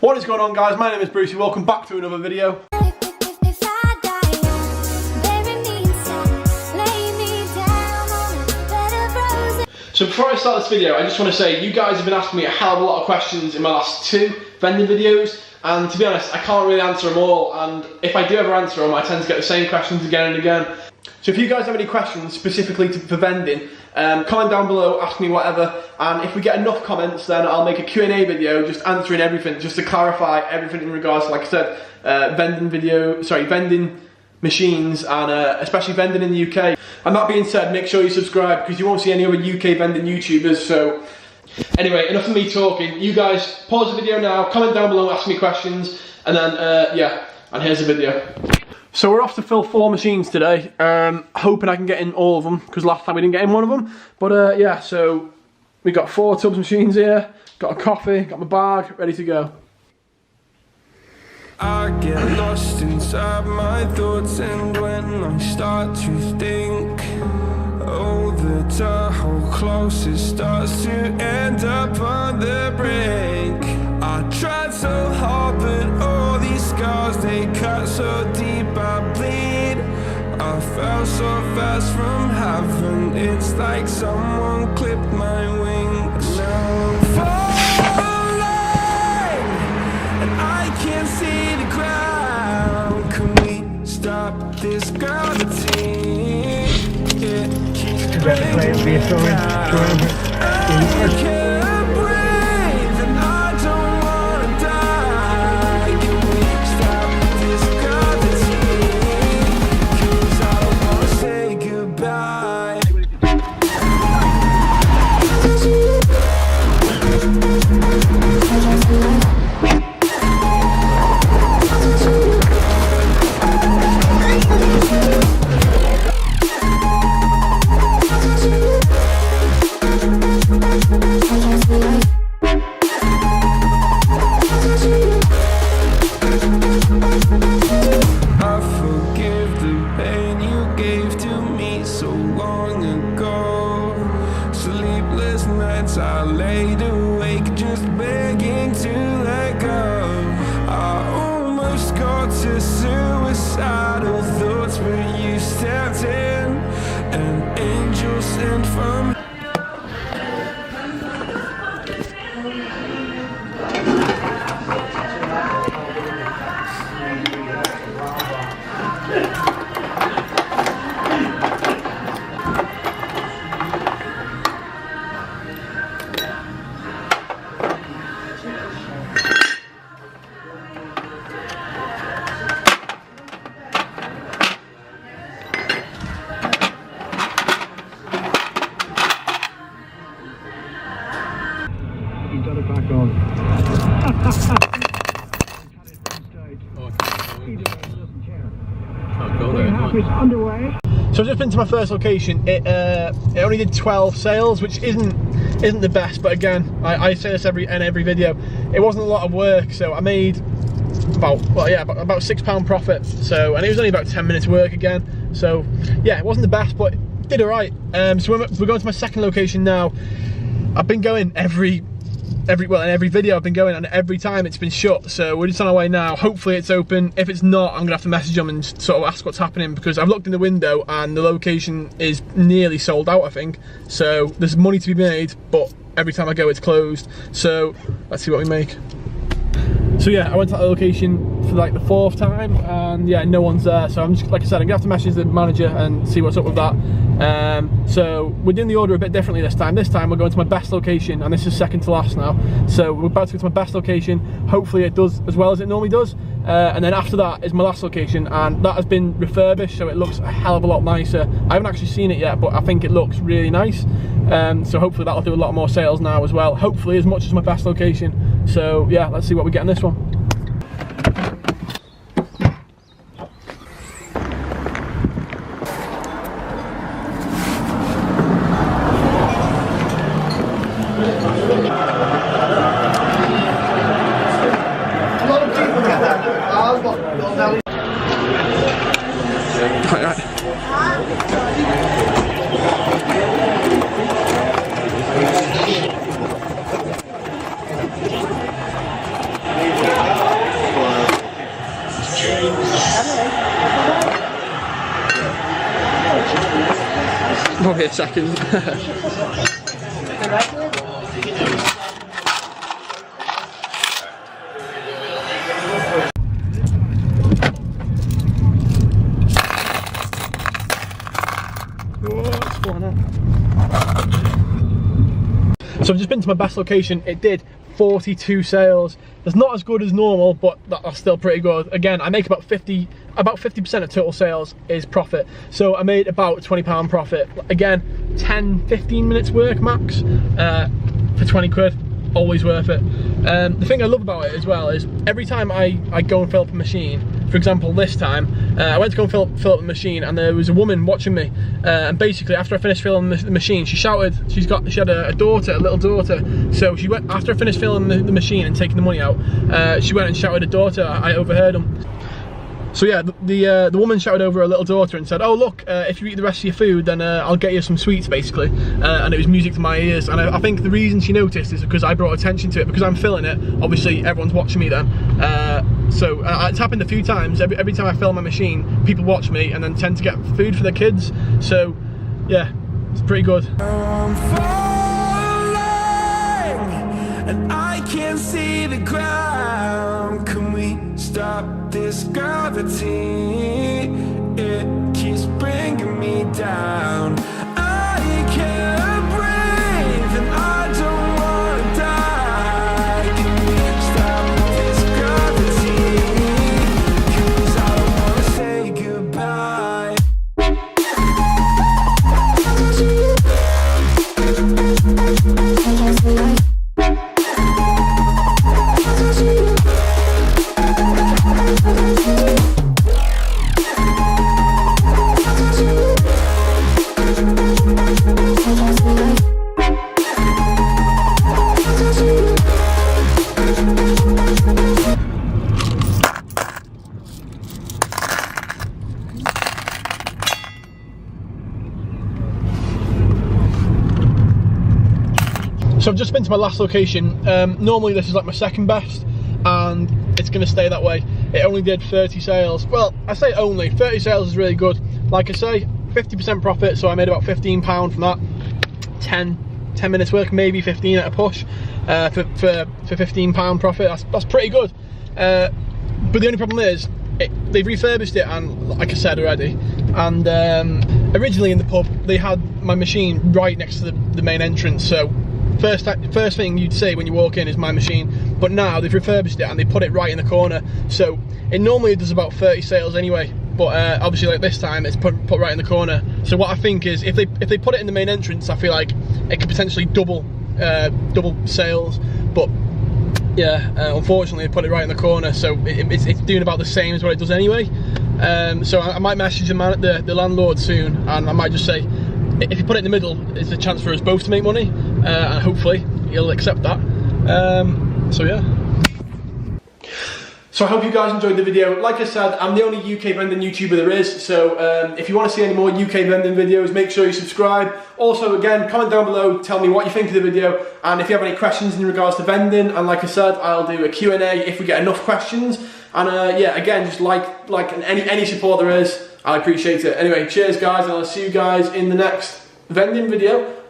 What is going on, guys? My name is Brucey. Welcome back to another video. So before I start this video, I just want to say you guys have been asking me a hell of a lot of questions in my last 2 vending videos, and to be honest, I can't really answer them all, and if I do ever answer them, I tend to get the same questions again and again. So if you guys have any questions specifically for vending, comment down below, ask me whatever, and if we get enough comments, then I'll make a Q&A video just answering everything, just to clarify everything in regards to, like I said, vending machines, and especially vending in the UK. And that being said, make sure you subscribe because you won't see any other UK vending YouTubers. So anyway, enough of me talking. You guys pause the video now, comment down below, ask me questions, and then yeah, and here's the video. So we're off to fill 4 machines today, hoping I can get in all of them because last time we didn't get in one of them. But yeah, so we got 4 tubs machines here, got a coffee, got my bag, ready to go. I get lost inside my thoughts, and when I start to think, oh, the whole closest starts to end up on the brink. I tried so hard, but all these scars, they cut so deep, I bleed. I fell so fast from heaven, it's like someone clipped my wings. Now I'm falling, and I can't see the ground. Can we stop this gravity? It keeps bringing me down. I can't breathe, and I don't wanna die. Can we stop this gravity? 'Cause I don't wanna say goodbye. I laid awake just begging to let go. I almost got to suicidal thoughts, but you stepped in, an angel sent from. You got it back on. Underway. So I've just been to my first location. It only did 12 sales, which isn't the best, but again, I say this in every video. It wasn't a lot of work, so I made about £6 profit. So, and it was only about 10 minutes work again. So yeah, it wasn't the best, but it did alright. So we're going to my second location now. I've been going in every video I've been going, and every time it's been shut, so we're just on our way now. Hopefully it's open. If it's not, I'm gonna have to message them and sort of ask what's happening, because I've looked in the window and the location is nearly sold out, I think. So there's money to be made, but every time I go it's closed. So let's see what we make. So yeah, I went to that location for like the 4th time, and yeah, no one's there. So I'm just, like I said, I'm gonna have to message the manager and see what's up with that. So we're doing the order a bit differently this time. This time we're going to my best location, and this is second to last now. So we're about to go to my best location. Hopefully it does as well as it normally does. And then after that is my last location, and that has been refurbished, so it looks a hell of a lot nicer. I haven't actually seen it yet, but I think it looks really nice. So hopefully that'll do a lot more sales now as well. Hopefully as much as my best location. So yeah, let's see what we get in this one. Probably a second. So I've just been to my best location. It did 42 sales. It's not as good as normal, but that's still pretty good. Again, I make about 50% of total sales is profit. So I made about £20 profit. Again, 10-15 minutes work max for 20 quid. Always worth it. The thing I love about it as well is every time I go and fill up a machine, for example this time, I went to go and fill up the machine and there was a woman watching me, and basically after I finished filling the machine, she shouted, she had a little daughter, so she went, after I finished filling the machine and taking the money out, she went and shouted at her daughter. I overheard them. So yeah, the woman shouted over her little daughter and said, "Oh look, if you eat the rest of your food, then I'll get you some sweets," basically. And it was music to my ears. And I think the reason she noticed is because I brought attention to it, because I'm filling it. Obviously, everyone's watching me then. So it's happened a few times. Every time I fill my machine, people watch me and then tend to get food for their kids. So yeah, it's pretty good. I'm falling, and I can't see the ground. Can we stop this gravity? It keeps bringing me down. I can't breathe and I don't wanna die. Can we stop this gravity? 'Cause I don't wanna say goodbye. So I've just been to my last location. Normally this is like my second best, and it's going to stay that way. It only did 30 sales. Well, I say only, 30 sales is really good. Like I say, 50% profit, so I made about £15 from that. 10 minutes work, maybe 15 at a push, for £15 profit. That's pretty good. But the only problem is, they've refurbished it, and like I said already, and originally in the pub, they had my machine right next to the main entrance, so first thing you'd see when you walk in is my machine, but now they've refurbished it and they put it right in the corner, so it normally does about 30 sales anyway, but obviously like this time it's put right in the corner. So what I think is, if they put it in the main entrance, I feel like it could potentially double sales, but yeah, unfortunately they put it right in the corner, so it's doing about the same as what it does anyway. So I might message the landlord soon, and I might just say, if you put it in the middle, it's a chance for us both to make money, and hopefully he'll accept that. So yeah. So I hope you guys enjoyed the video. Like I said, I'm the only UK vending YouTuber there is, so if you want to see any more UK vending videos, make sure you subscribe. Also, again, comment down below, tell me what you think of the video, and if you have any questions in regards to vending, and like I said, I'll do a Q&A if we get enough questions. And yeah, again, just like any support there is, I appreciate it. Anyway, cheers guys, and I'll see you guys in the next vending video.